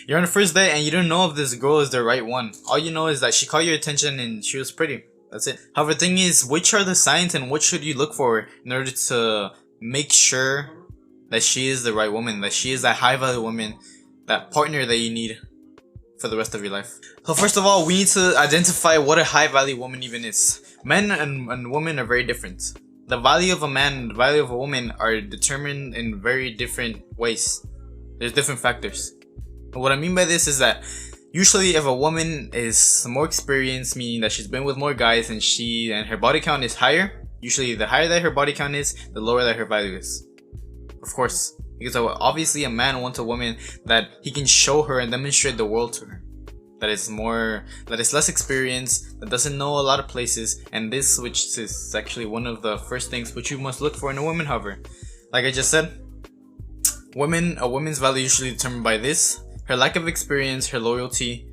You're on the first date and you don't know if this girl is the right one. All you know is that she caught your attention and she was pretty. That's it. However, the thing is, which are the signs and what should you look for in order to make sure that she is the right woman, that she is that high value woman, that partner that you need for the rest of your life? So first of all, we need to identify what a high value woman even is. Men and women are very different. The value of a man and the value of a woman are determined in very different ways. There's different factors. And what I mean by this is that usually if a woman is more experienced, meaning that she's been with more guys and her body count is higher, usually the higher that her body count is, the lower that her value is. Of course. Because obviously a man wants a woman that he can show her and demonstrate the world to her. That is less experienced, that doesn't know a lot of places, and this, which is actually one of the first things which you must look for in a woman. However, like I just said, a woman's value is usually determined by this: her lack of experience, her loyalty,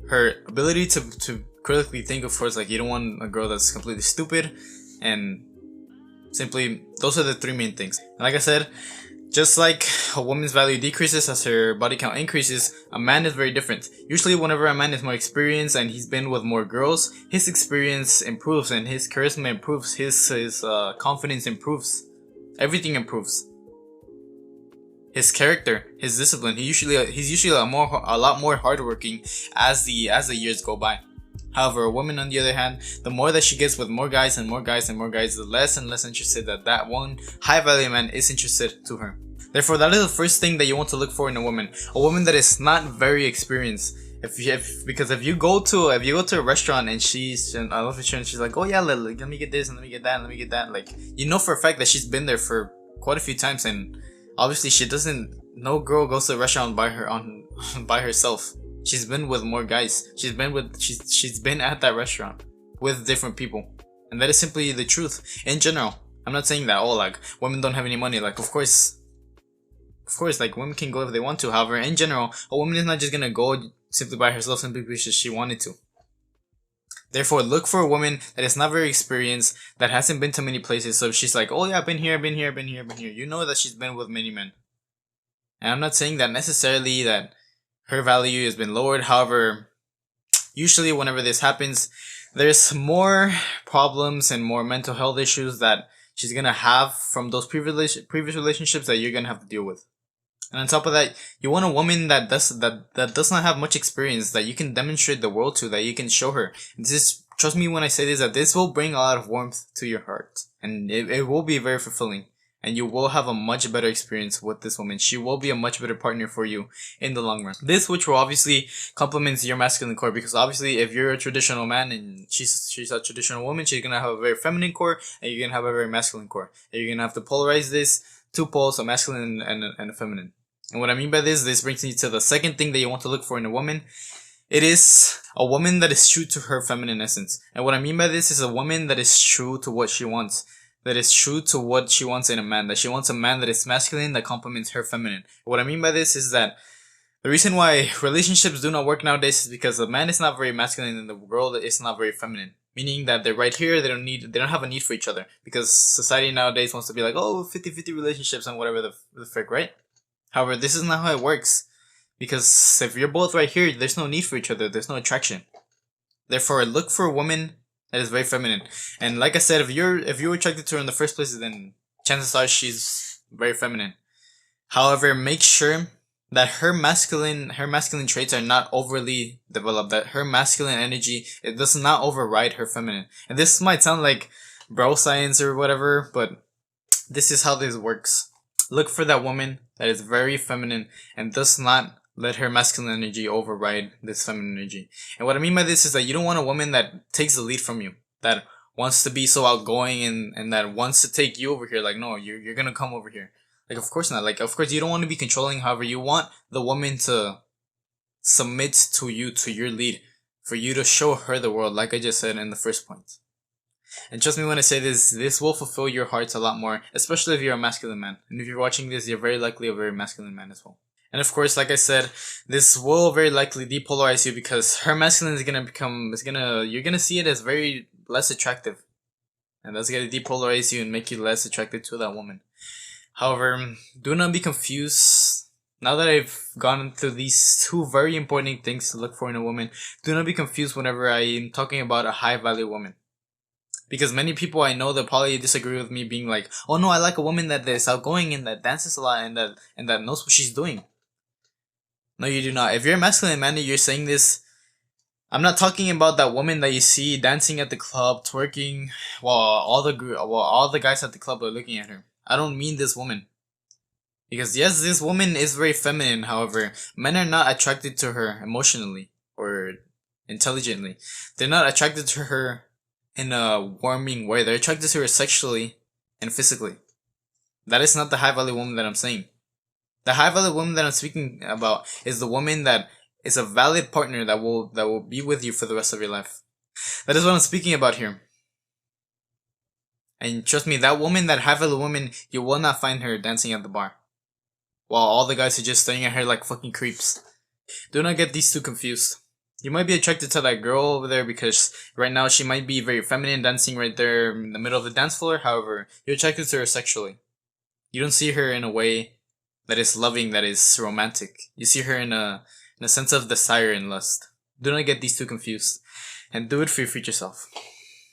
her ability to critically think. Of course, like, you don't want a girl that's completely stupid, and simply those are the three main things. And like I said, just like a woman's value decreases as her body count increases, a man is very different. Usually whenever a man is more experienced and he's been with more girls, his experience improves and his charisma improves, his confidence improves, everything improves. His character, his discipline, he's usually a lot more hardworking as the years go by. However, a woman, on the other hand, the more that she gets with more guys and more guys and more guys, the less and less interested that one high value man is interested to her. Therefore, that is the first thing that you want to look for in a woman that is not very experienced. Because if you go to a restaurant and she's like, oh yeah, let me get this and let me get that and let me get that, like, you know for a fact that she's been there for quite a few times, and obviously no girl goes to a restaurant by herself. She's been with more guys. She's been at that restaurant with different people. And that is simply the truth. In general. I'm not saying that, like, women don't have any money. Like, of course, like, women can go if they want to. However, in general, a woman is not just gonna go simply by herself simply because she wanted to. Therefore, look for a woman that is not very experienced, that hasn't been to many places. So if she's like, oh yeah, I've been here. You know that she's been with many men. And I'm not saying that necessarily that her value has been lowered. However, usually whenever this happens, there's more problems and more mental health issues that she's gonna have from those previous relationships that you're gonna have to deal with. And on top of that, you want a woman that does not have much experience, that you can demonstrate the world to, that you can show her. Trust me when I say this, that this will bring a lot of warmth to your heart, and it will be very fulfilling. And you will have a much better experience with this woman. She will be a much better partner for you in the long run. This, which will obviously complements your masculine core, because obviously if you're a traditional man and she's a traditional woman, she's gonna have a very feminine core and you're gonna have a very masculine core. And you're gonna have to polarize this, two poles, a masculine and a feminine. And what I mean by this brings me to the second thing that you want to look for in a woman. It is a woman that is true to her feminine essence. And what I mean by this is a woman that is true to what she wants. That is true to what she wants in a man. That she wants a man that is masculine, that complements her feminine. What I mean by this is that the reason why relationships do not work nowadays is because the man is not very masculine and the girl is not very feminine. Meaning that they're right here, they don't have a need for each other. Because society nowadays wants to be like, 50-50 relationships and whatever the frick, right? However, this is not how it works. Because if you're both right here, there's no need for each other, there's no attraction. Therefore, look for a woman that is very feminine. And like I said, if you're attracted to her in the first place, then chances are she's very feminine. However, make sure that her masculine traits are not overly developed, that her masculine energy, it does not override her feminine. And this might sound like bro science or whatever, but this is how this works. Look for that woman that is very feminine and does not let her masculine energy override this feminine energy. And what I mean by this is that you don't want a woman that takes the lead from you, that wants to be so outgoing and that wants to take you over here. Like, no, you're gonna come over here. Like, of course not. Like, of course you don't want to be controlling. However, you want the woman to submit to you, to your lead, for you to show her the world, like I just said in the first point. And trust me when I say this will fulfill your hearts a lot more, especially if you're a masculine man. And if you're watching this, you're very likely a very masculine man as well. And of course, like I said, this will very likely depolarize you because her masculine is you're gonna see it as very less attractive. And that's gonna depolarize you and make you less attracted to that woman. However, do not be confused. Now that I've gone through these two very important things to look for in a woman, do not be confused whenever I am talking about a high value woman. Because many people I know that probably disagree with me being like, oh no, I like a woman that is outgoing and that dances a lot and that knows what she's doing. No, you do not. If you're a masculine man and you're saying this, I'm not talking about that woman that you see dancing at the club, twerking, while all the guys at the club are looking at her. I don't mean this woman. Because yes, this woman is very feminine, however, men are not attracted to her emotionally or intelligently. They're not attracted to her in a warming way. They're attracted to her sexually and physically. That is not the high value woman that I'm saying. The high value woman that I'm speaking about is the woman that is a valid partner that will be with you for the rest of your life. That is what I'm speaking about here. And trust me, that woman, that high value woman, you will not find her dancing at the bar, while all the guys are just staring at her like fucking creeps. Do not get these two confused. You might be attracted to that girl over there because right now she might be very feminine dancing right there in the middle of the dance floor. However, you're attracted to her sexually. You don't see her in a way that is loving, that is romantic. You see her in a sense of desire and lust. Do not get these two confused. And do it for your future self.